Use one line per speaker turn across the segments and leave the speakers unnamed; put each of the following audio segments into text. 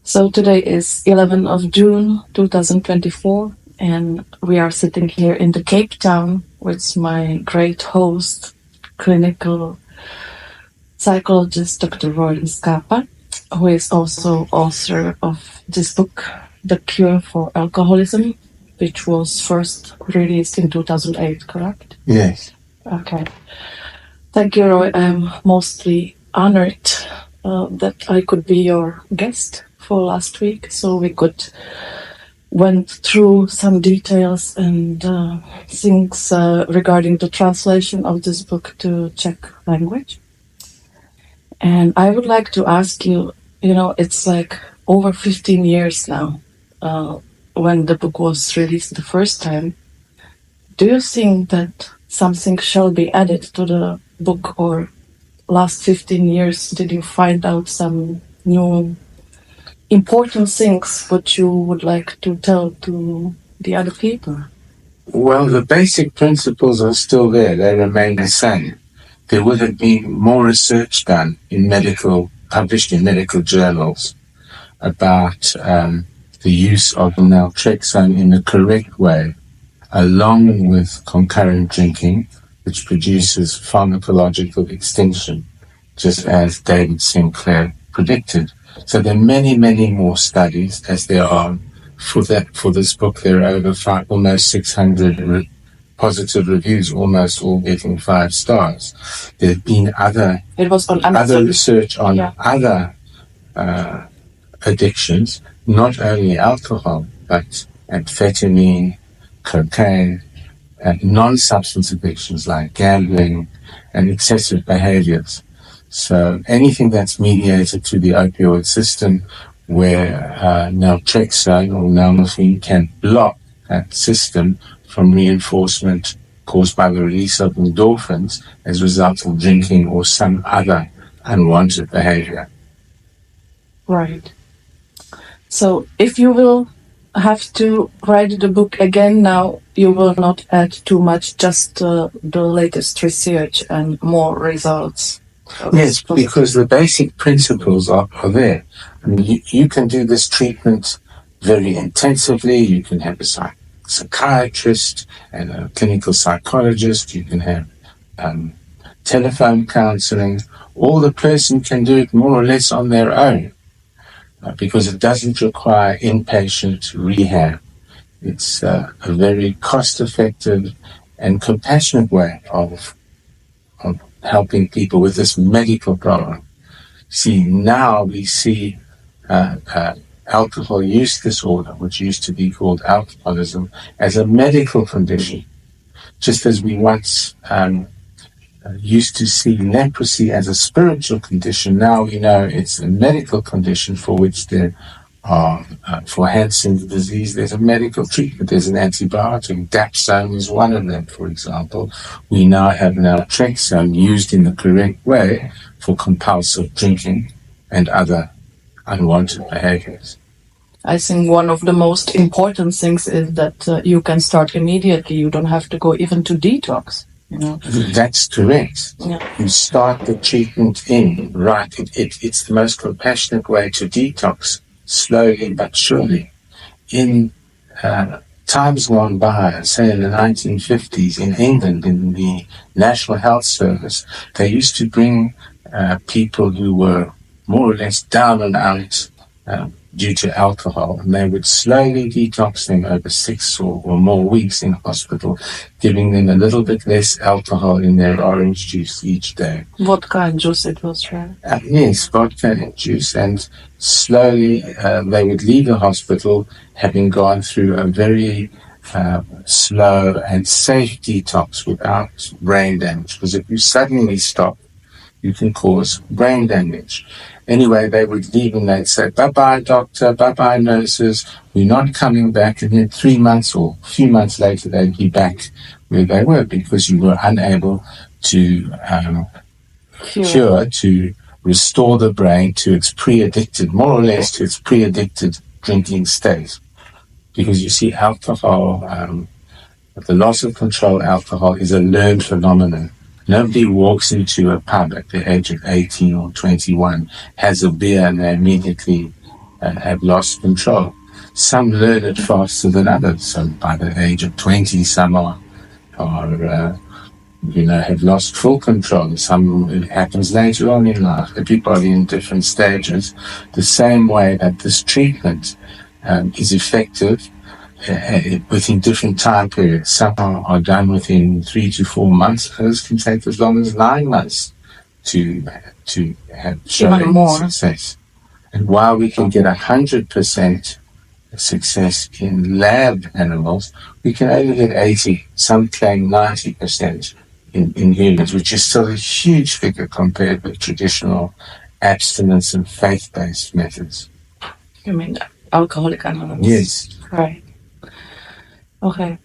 So today is 11th of June 2024, and we are sitting here in the Cape Town with my great host, clinical psychologist Dr. Roye Eskapou, who is also author of this book, The Cure for Alcoholism, which was first released in 2008, correct?
Yes.
Okay. Thank you, Roy. I'm mostly honored that I could be your guest for last week, so we could went through some details and things regarding the translation of this book to Czech language. And I would like to ask you, it's like over 15 years now when the book was released the first time. Do you think that something shall be added to the book, or last 15 years, did you find out some new important things what you would like to tell to the other people?
Well, the basic principles are still there. They remain the same. There would have been more research done published in medical journals about the use of naltrexone in the correct way, along with concurrent drinking, which produces pharmacological extinction, just as Davida Sinclaira predicted. So there are many, many more studies, as there are for this book. There are over almost 600 positive reviews, almost all getting 5 stars. There have been other research on other addictions, not only alcohol, but amphetamine, cocaine, and non-substance addictions like gambling and excessive behaviors. So anything that's mediated through the opioid system, where naltrexone or nalmorphine can block that system from reinforcement caused by the release of endorphins as a result of drinking or some other unwanted behavior.
Right. So if you will have to write the book again now, you will not add too much, just the latest research and more results.
Yes, because the basic principles are there. I mean, you can do this treatment very intensively. You can have a psychiatrist and a clinical psychologist. You can have telephone counseling. Or the person can do it more or less on their own because it doesn't require inpatient rehab. It's a very cost-effective and compassionate way of helping people with this medical problem. See, now we see alcohol use disorder, which used to be called alcoholism, as a medical condition. Just as we once used to see leprosy as a spiritual condition, now we know it's a medical condition for which there are, for Hansen's disease, there's a medical treatment. There's an antibiotic. Dapsone is one of them, for example. We now have naltrexone used in the correct way for compulsive drinking and other unwanted behaviors.
I think one of the most important things is that you can start immediately. You don't have to go even to detox.
That's correct.
Yeah.
You start the treatment right. It's the most compassionate way to detox, slowly but surely. In times gone by, say in the 1950s in England, in the National Health Service, they used to bring people who were more or less down and out due to alcohol, and they would slowly detox them over 6 or more weeks in hospital, giving them a little bit less alcohol in their orange juice each day.
Vodka and juice it was, right?
Yes, vodka and juice, and slowly they would leave the hospital having gone through a very slow and safe detox without brain damage, because if you suddenly stop, you can cause brain damage. Anyway, they would leave and they'd say, bye-bye, doctor, bye-bye, nurses, we're not coming back. And then 3 months or a few months later, they'd be back where they were because you were unable to cure, to restore the brain to its pre-addicted, more or less to its pre-addicted drinking state. Because you see, alcohol, the loss of control alcohol is a learned phenomenon. Nobody walks into a pub at the age of 18 or 21, has a beer, and they immediately have lost control. Some learn it faster than others. So by the age of 20, some are have lost full control. Some, it happens later on in life. Everybody in different stages. The same way that this treatment is effective within different time periods. Some are done within 3 to 4 months. Others can take as long as 9 months to have shown success. And while we can get 100% success in lab animals, we can only get 80. Some claim 90% in humans, which is still a huge figure compared with traditional abstinence and faith-based methods.
You mean Alcoholic Anonymous?
Yes.
Right. Okay.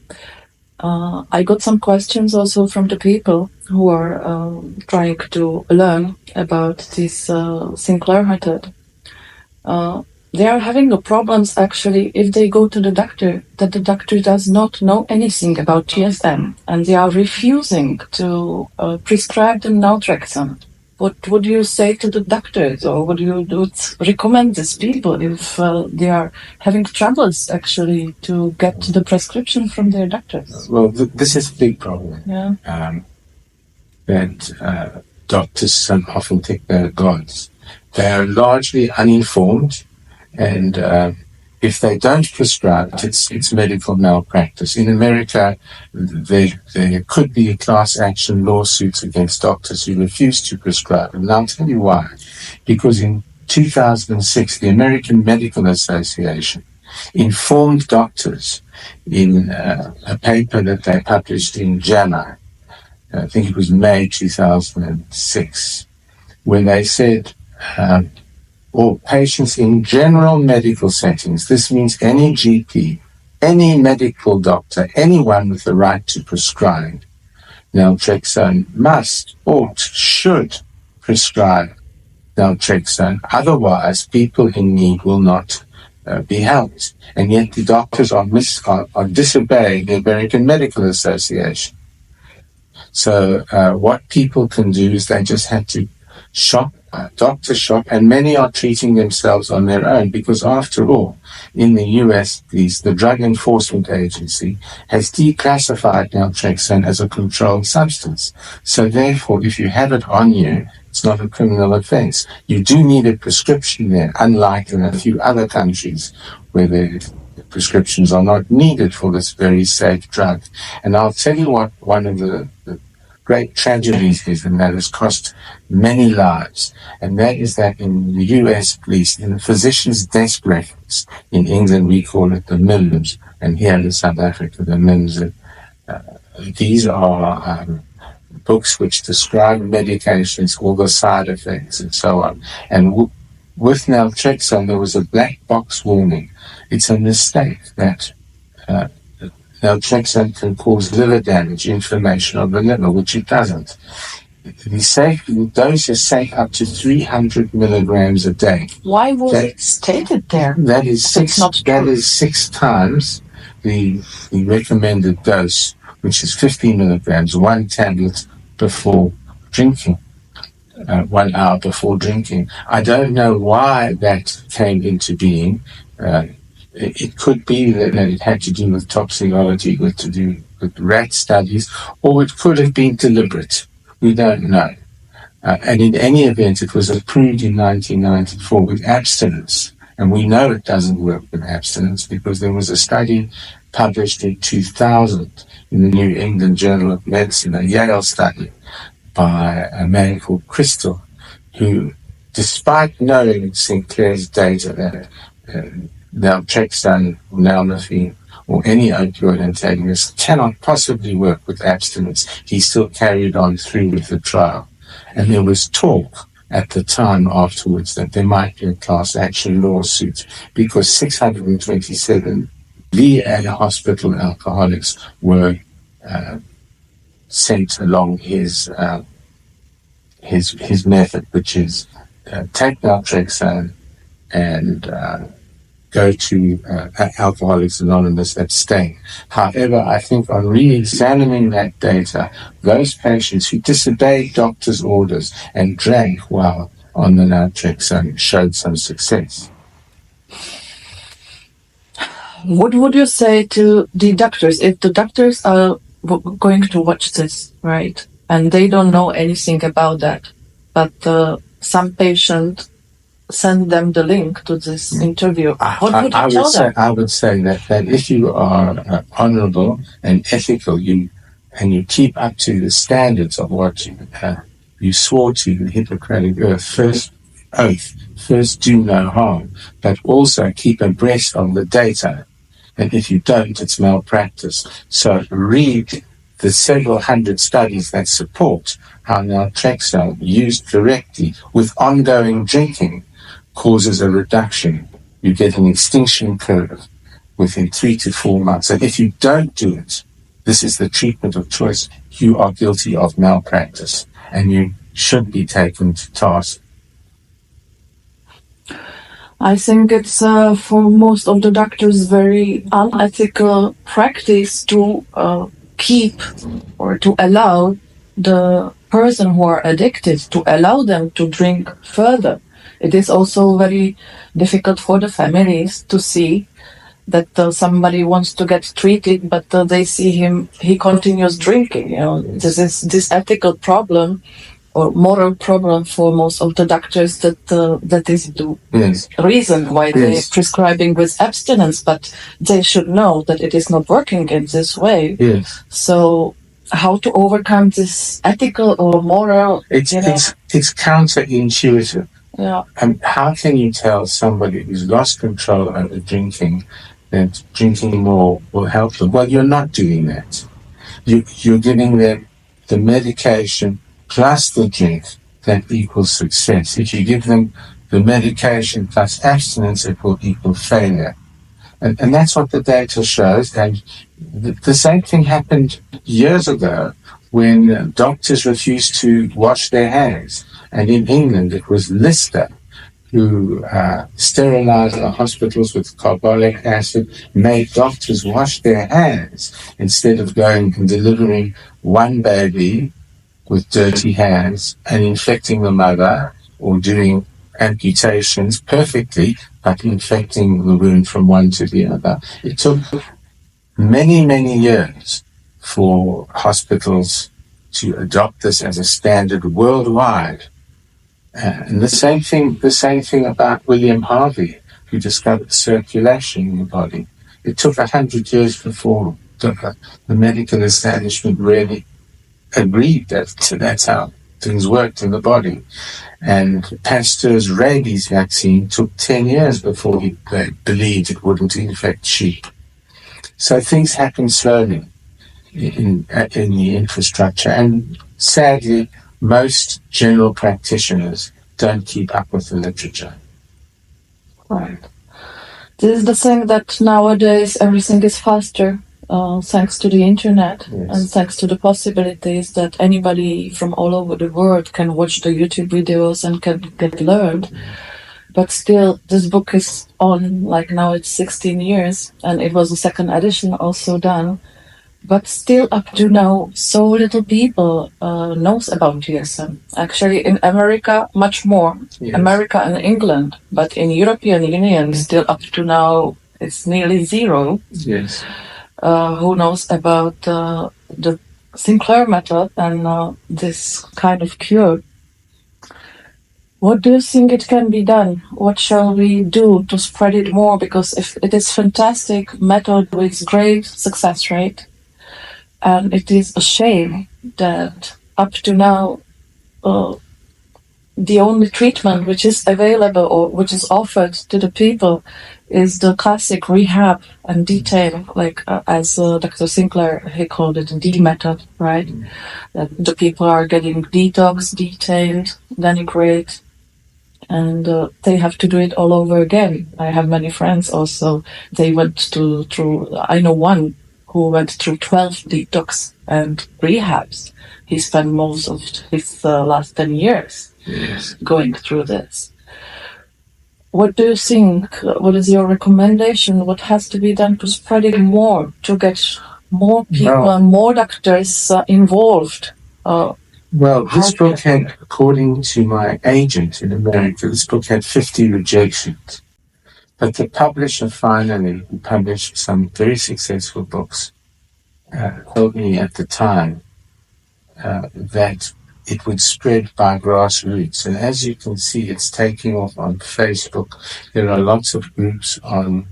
I got some questions also from the people who are trying to learn about this Sinclair method. They are having problems actually if they go to the doctor, that the doctor does not know anything about TSM, and they are refusing to prescribe them naltrexone. What would you say to the doctors, or what do you recommend these people if they are having troubles actually to get the prescription from their doctors?
Well, this is a big problem.
Yeah.
That doctors often think they're gods. They are largely uninformed, and if they don't prescribe it, it's medical malpractice. In America, there could be class action lawsuits against doctors who refuse to prescribe. And I'll tell you why. Because in 2006, the American Medical Association informed doctors in a paper that they published in JAMA, I think it was May 2006, when they said, or patients in general medical settings, this means any GP, any medical doctor, anyone with the right to prescribe naltrexone must, ought, should prescribe naltrexone. Otherwise, people in need will not be helped. And yet the doctors are disobeying the American Medical Association. So what people can do is they just have to shop, doctor shop, and many are treating themselves on their own because, after all, in the US, the Drug Enforcement Agency has declassified naltrexone as a controlled substance. So therefore, if you have it on you, it's not a criminal offense. You do need a prescription there, unlike in a few other countries where the prescriptions are not needed for this very safe drug. And I'll tell you what one of the great tragedies is, and that has cost many lives, and that is that in the US police, in the physician's desk records, in England we call it the MIMS, and here in South Africa the MIMS, these are books which describe medications, all the side effects and so on. And with naltrexone there was a black box warning. It's a mistake that naltrexone can cause liver damage, inflammation of the liver, which it doesn't. The dose is safe up to 300 milligrams a day.
Why was it stated there?
That is six times the recommended dose, which is 50 milligrams, 1 tablet before drinking, 1 hour before drinking. I don't know why that came into being. It could be that it had to do with toxicology, to do with rat studies, or it could have been deliberate. We don't know. And in any event, it was approved in 1994 with abstinence. And we know it doesn't work with abstinence because there was a study published in 2000 in the New England Journal of Medicine, a Yale study by a man called Crystal, who, despite knowing Sinclair's data that naltrexone, nalmefene, or any opioid antagonist cannot possibly work with abstinence, he still carried on through with the trial. And there was talk at the time afterwards that there might be a class action lawsuit because 627 VA hospital alcoholics were sent along his method, which is take naltrexone and go to Alcoholics Anonymous, abstain. However, I think on re-examining that data, those patients who disobeyed doctors' orders and drank while on the naltrexone showed some success.
What would you say to the doctors if the doctors are going to watch this, right? And they don't know anything about that, but some patient send them the link to this interview. What would you tell them?
I would say that if you are honorable and ethical, you keep up to the standards of what you swore to the Hippocratic oath, first do no harm, but also keep abreast of the data. And if you don't, it's malpractice. So read the several hundred studies that support how naltrexone used directly with ongoing drinking causes a reduction. You get an extinction curve within 3 to 4 months. And if you don't do it, this is the treatment of choice, you are guilty of malpractice and you should be taken to task.
I think it's for most of the doctors very unethical practice to keep or to allow the person who are addicted, to allow them to drink further. It is also very difficult for the families to see that somebody wants to get treated, but they see he continues drinking. You know, this ethical problem or moral problem for most of the doctors that is the reason why they're prescribing with abstinence, but they should know that it is not working in this way.
Yes.
So how to overcome this ethical or moral?
It's counterintuitive.
Yeah.
And how can you tell somebody who's lost control over drinking that drinking more will help them? Well, you're not doing that. You're giving them the medication plus the drink that equals success. If you give them the medication plus abstinence, it will equal failure. And that's what the data shows. And the same thing happened years ago when doctors refused to wash their hands. And in England, it was Lister who sterilized the hospitals with carbolic acid, made doctors wash their hands instead of going and delivering one baby with dirty hands and infecting the mother or doing amputations perfectly, but infecting the wound from one to the other. It took many, many years for hospitals to adopt this as a standard worldwide. And the same thing about William Harvey, who discovered circulation in the body. It took 100 years before the medical establishment really agreed that that's how things worked in the body. And Pasteur's rabies vaccine took 10 years before they believed it wouldn't infect sheep. So things happen slowly in the infrastructure. And sadly, most general practitioners don't keep up with the literature.
Right. This is the thing that nowadays everything is faster. Thanks to the internet and thanks to the possibilities that anybody from all over the world can watch the YouTube videos and can get learned. But still, this book is on, like now it's 16 years, and it was a second edition also done. But still up to now, so little people knows about TSM. Actually, in America, much more. Yes. America and England. But in European Union, still up to now, it's nearly zero.
Yes.
Who knows about the Sinclair Method and this kind of cure. What do you think it can be done? What shall we do to spread it more? Because if it is fantastic method with great success rate, and it is a shame that up to now the only treatment which is available or which is offered to the people is the classic rehab and detail, like as Dr. Sinclair, he called it the method, right? That the people are getting detox, detailed, denigrate, and they have to do it all over again. I have many friends also. They went through, I know one who went through 12 detox and rehabs. He spent most of his last 10 years going through this. What do you think? What is your recommendation? What has to be done to spread it more, to get more people and more doctors involved?
Well, this book had, according to my agent in America, this book had 50 rejections. But the publisher finally, who published some very successful books, told me at the time that it would spread by grassroots. And as you can see, it's taking off on Facebook. There are lots of groups on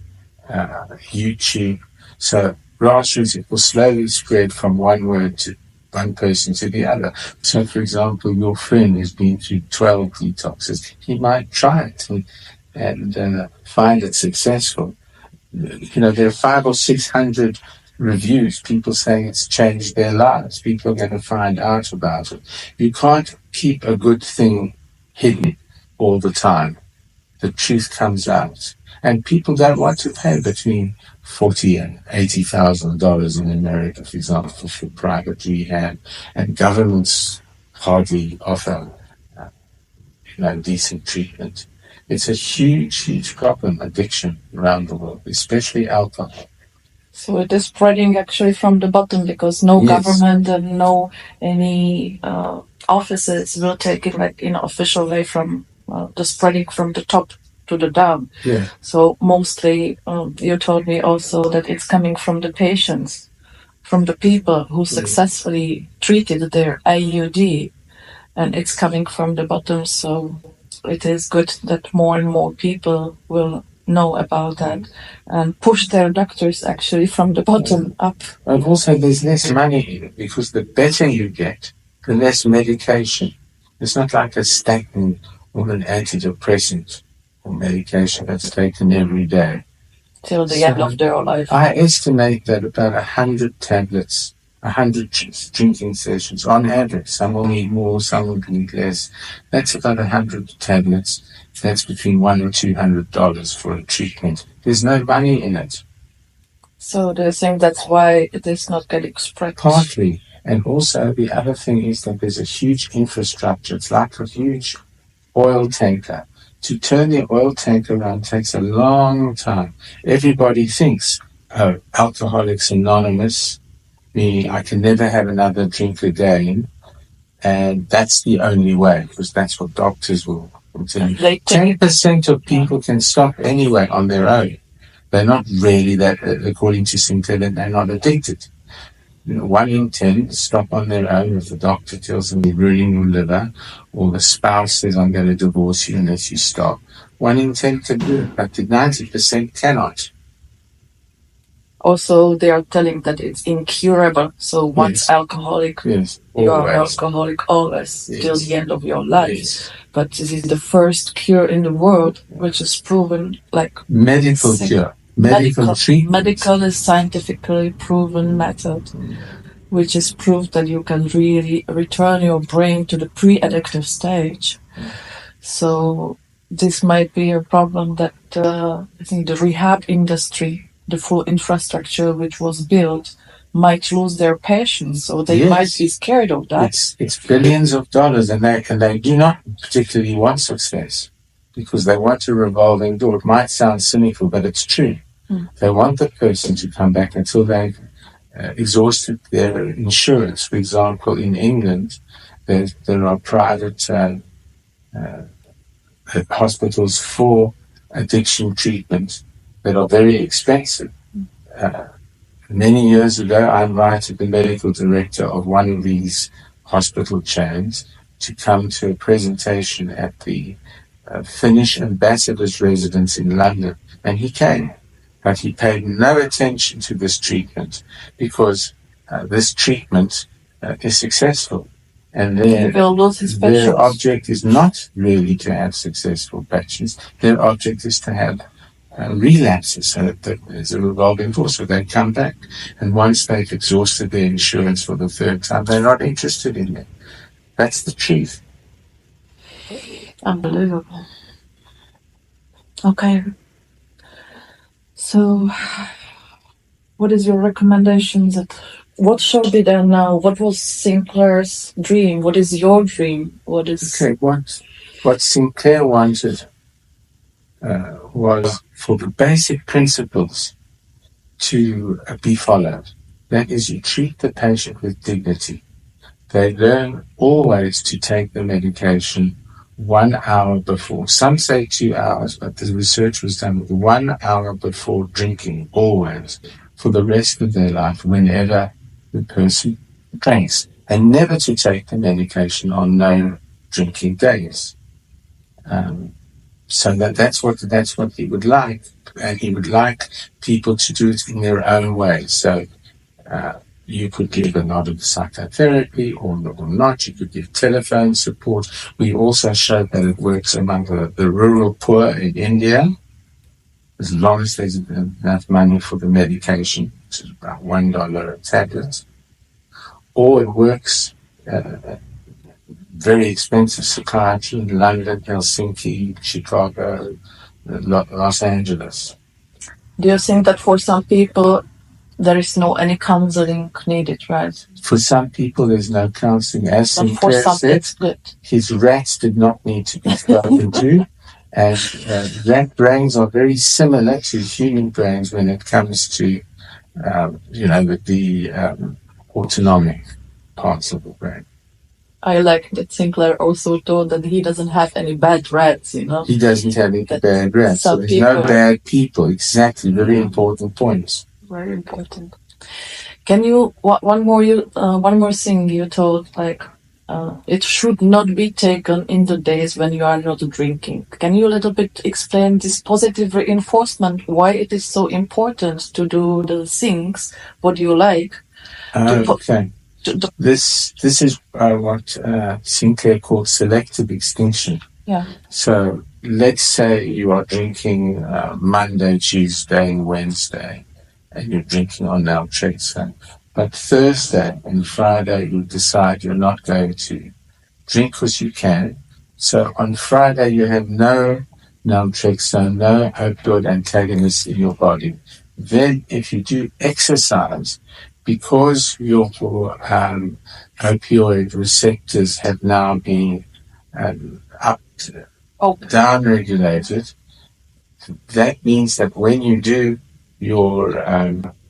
YouTube. So grassroots, it will slowly spread from one word to one person to the other. So, for example, your friend has been through 12 detoxes. He might try it and find it successful. There are 500 or 600 reviews, people saying it's changed their lives. People are going to find out about it. You can't keep a good thing hidden all the time. The truth comes out. And people don't want to pay between $40,000 and $80,000 in America, for example, for private rehab. And governments hardly offer decent treatment. It's a huge, huge problem, addiction around the world, especially alcohol.
So it is spreading actually from the bottom, because no government and no any offices will take it like in an official way from the spreading from the top to the down.
Yeah.
So mostly you told me also that it's coming from the patients, from the people who successfully treated their IUD, and it's coming from the bottom. So it is good that more and more people will know about that and push their doctors actually from the bottom up.
And also there's less money in it, because the better you get, the less medication. It's not like a statin or an antidepressant or medication that's taken every day.
Till the end of their life.
I estimate that about 100 tablets, 100 drinking sessions on average. Some will need more, some will need less. That's about 100 tablets. That's between $100 and $200 for a treatment. There's no money in it.
So they're saying that's why it is not getting spread.
Partly. And also the other thing is that there's a huge infrastructure. It's like a huge oil tanker. To turn the oil tank around takes a long time. Everybody thinks, Alcoholics Anonymous, meaning I can never have another drink again. And that's the only way, because that's what doctors will tell you. 10% of people can stop anyway on their own. They're not really that, according to Sinclair, they're not addicted. 1 in 10 stop on their own if the doctor tells them you're ruining your liver, or the spouse says, I'm going to divorce you unless you stop. 1 in 10 can do it, but the 90% cannot.
Also, they are telling that it's incurable. So once alcoholic, you are alcoholic always till the end of your life.
Yes.
But this is the first cure in the world which is proven like
medical cure. Medical treatment.
Medical is scientifically proven method, which is proof that you can really return your brain to the pre-addictive stage. So this might be a problem that I think the rehab industry, the full infrastructure which was built, might lose their patience, so they might be scared of that.
It's billions of dollars, and they do not particularly want success, because they want a revolving door. It might sound cynical, but it's true. They want the person to come back until they've exhausted their insurance. For example, in England, there are private hospitals for addiction treatment that are very expensive. Many years ago, I invited the medical director of one of these hospital chains to come to a presentation at the Finnish ambassador's residence in London, and he came. But he paid no attention to this treatment, because this treatment is successful. And their object is not really to have successful patients. Their object is to have relapses, so that there's a revolving door. So they come back, and once they've exhausted their insurance for the third time, they're not interested in it. That's the truth.
Unbelievable. Okay. So, what is your recommendation? What shall be done now? What was Sinclair's dream? What is your dream? What
Sinclair wanted was for the basic principles to be followed. That is, you treat the patient with dignity. They learn always to take the medication 1 hour before. Some say 2 hours, but the research was done with 1 hour before drinking, always, for the rest of their life, whenever the person drinks. And never to take the medication on no drinking days. So that's what he would like. And he would like people to do it in their own way. So you could give a lot of psychotherapy or not. You could give telephone support. We also showed that it works among the rural poor in India, as long as there's enough money for the medication, which is about $1 a tablet. Or it works very expensive psychiatry in London, Helsinki, Chicago, Los Angeles.
Do you think that for some people there is no any counseling needed, right?
For some people there's no counseling. As Sinclair said, his rats did not need to be spoken to. And rat brains are very similar to human brains when it comes to, the autonomic parts of the brain.
I like that Sinclair also told that he doesn't have any bad rats, He
doesn't have any bad rats. So there's no bad people. Exactly. Very important points.
Very important. Can you, one more thing you told, it should not be taken in the days when you are not drinking. Can you a little bit explain this positive reinforcement, why it is so important to do the things, what you like?
Okay. This is what Sinclair called selective extinction.
Yeah.
So let's say you are drinking Monday, Tuesday, and Wednesday, and you're drinking on naltrexone. But Thursday and Friday you decide you're not going to drink because you can. So on Friday you have no naltrexone, no opioid antagonist in your body. Then if you do exercise, because your opioid receptors have now been down-regulated, that means that when you do your,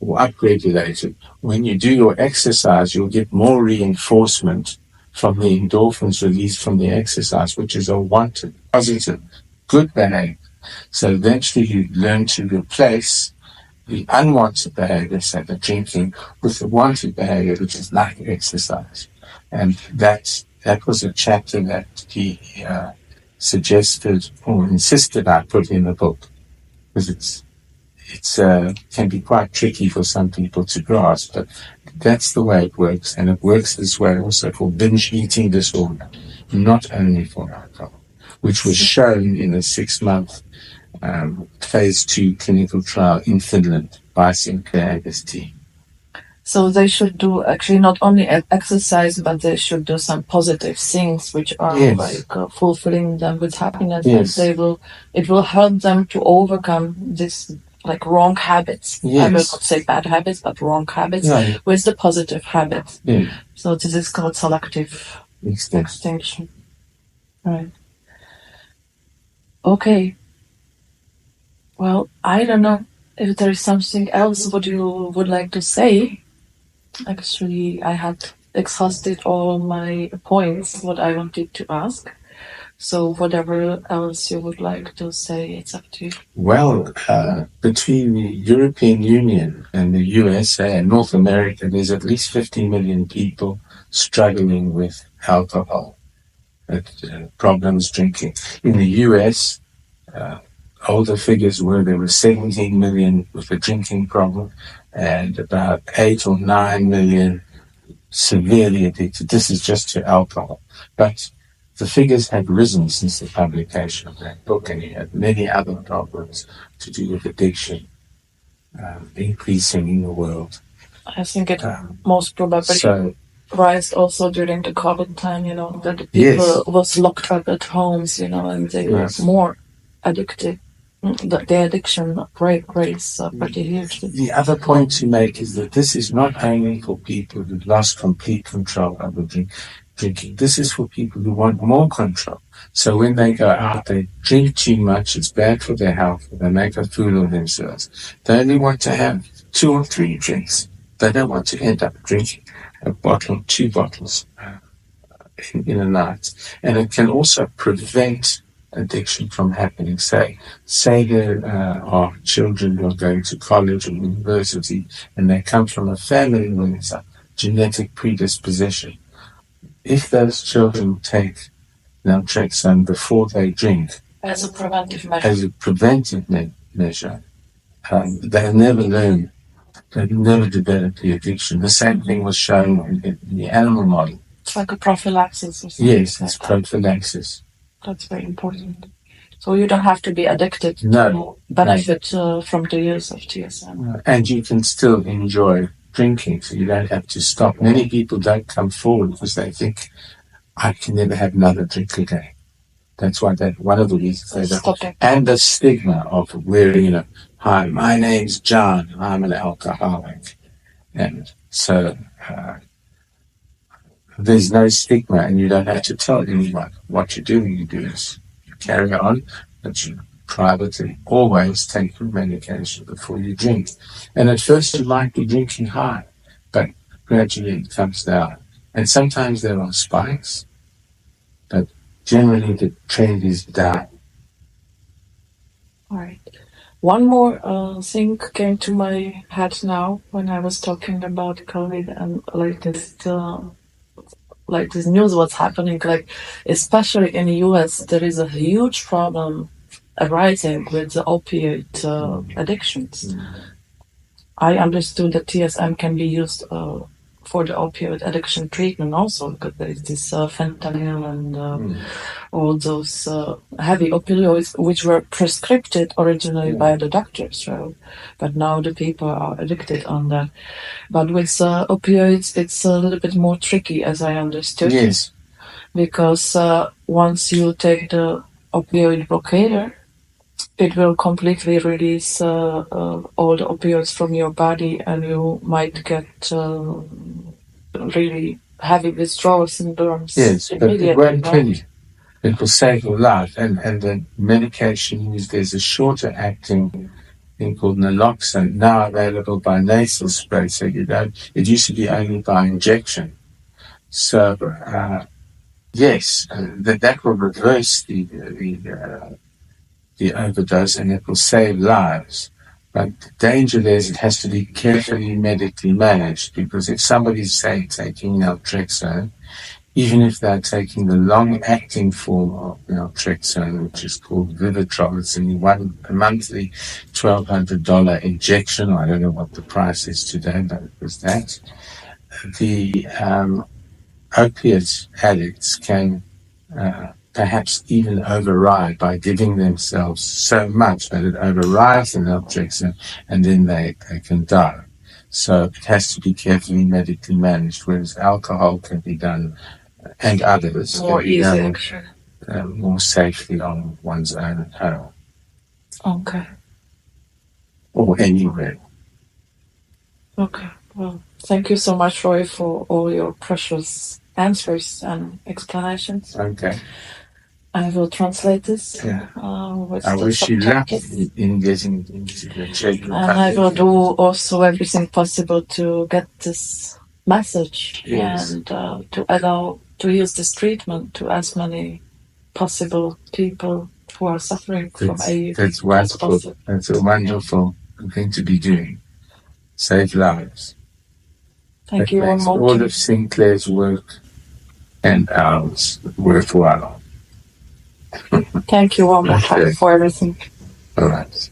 or upregulated, when you do your exercise, you'll get more reinforcement from the endorphins released from the exercise, which is a wanted, positive, good behavior. So eventually you learn to replace the unwanted behavior, say the drinking, with the wanted behavior, which is like exercise. And that was a chapter that he suggested or insisted I put in the book, because it can be quite tricky for some people to grasp, but that's the way it works. And it works this way also for binge eating disorder, not only for alcohol, which was shown in a 6-month phase 2 clinical trial in Finland by Sinclair and his team.
So they should do actually not only exercise, but they should do some positive things which are fulfilling them with happiness.
Yes.
And it will help them to overcome this wrong habits.
Yes.
I will not say bad habits, but wrong habits with the positive habits.
Yeah.
So this is called selective extinction. Right. Okay. Well, I don't know if there is something else what you would like to say. Actually, I had exhausted all my points, what I wanted to ask. So whatever else you would like to say, it's up to you.
Well, between the European Union and the USA and North America, there's at least 50 million people struggling with alcohol, problems drinking. In the US, older figures were there were 17 million with a drinking problem and about 8 or 9 million severely addicted. This is just to alcohol. But the figures have risen since the publication of that book, and you have many other problems to do with addiction increasing in the world.
I think it most probably rise also during the COVID time, that the people was locked up at homes, and they were more addicted. The addiction rate is pretty huge.
The other point to make is that this is not only for people who've lost complete control over drinking. This is for people who want more control. So when they go out, they drink too much. It's bad for their health. They make a fool of themselves. They only want to have 2 or 3 drinks. They don't want to end up drinking a bottle, 2 bottles in a night. And it can also prevent addiction from happening. Say there are children who are going to college or university and they come from a family where there's a genetic predisposition. If those children take naltrexone before they drink,
as a preventive
measure, they'll never learn, they'll never develop the addiction. The same thing was shown in the animal model.
It's like a prophylaxis or something.
Yes, it's prophylaxis.
That's very important. So you don't have to be addicted
to
benefit from the use of TSM.
And you can still enjoy drinking, so you don't have to stop. Many people don't come forward because they think, I can never have another drink again. That's why one of the reasons they don't. And the stigma of wearing, hi, my name's John, I'm an alcoholic. And so there's no stigma, and you don't have to tell anyone what you do. You do is you carry on, but you privately always take your medication before you drink. And at first you might be drinking high, but gradually it comes down. And sometimes there are spikes, but generally the trend is down.
All right. One more thing came to my head now when I was talking about COVID and this news what's happening, especially in the US, there is a huge problem arising with the opioid addictions. I understood that TSM can be used for the opioid addiction treatment also, because there is this fentanyl and all those heavy opioids which were prescribed originally by the doctors, but now the people are addicted on that. But with opioids, it's a little bit more tricky, as I understood.
Yes.
Because once you take the opioid blockader, it will completely release all the opioids from your body, and you might get really heavy withdrawal syndromes.
Yes, but it won't kill you. It will save your life. And the medication used, there's a shorter acting thing called naloxone, now available by nasal spray. So it used to be only by injection. So, yes, that will reverse the overdose, and it will save lives. But the danger is it has to be carefully medically managed, because if somebody's, say, taking naltrexone, even if they're taking the long-acting form of naltrexone, which is called Vivitrol, it's only a monthly $1,200 injection. I don't know what the price is today, but it was that. The opiate addicts can perhaps even override by giving themselves so much that it overrides the naltrexone, and then they can die. So it has to be carefully medically managed, whereas alcohol can be done, and others
more
can be
easily,
done more safely on one's own at home.
Okay.
Or anywhere.
Okay. Well, thank you so much, Roy, for all your precious answers and explanations.
Okay.
I will translate this.
Yeah.
I
wish you luck in getting into the Czech Republic.
And I will do also everything possible to get this message,
yes,
and to allow to use this treatment to as many possible people who are suffering from AIDS.
That's wonderful. That's a wonderful thing to be doing. Save lives.
Thank you one more
all
time.
of Sinclair's work and ours worthwhile.
Thank you one more time for everything.
All right.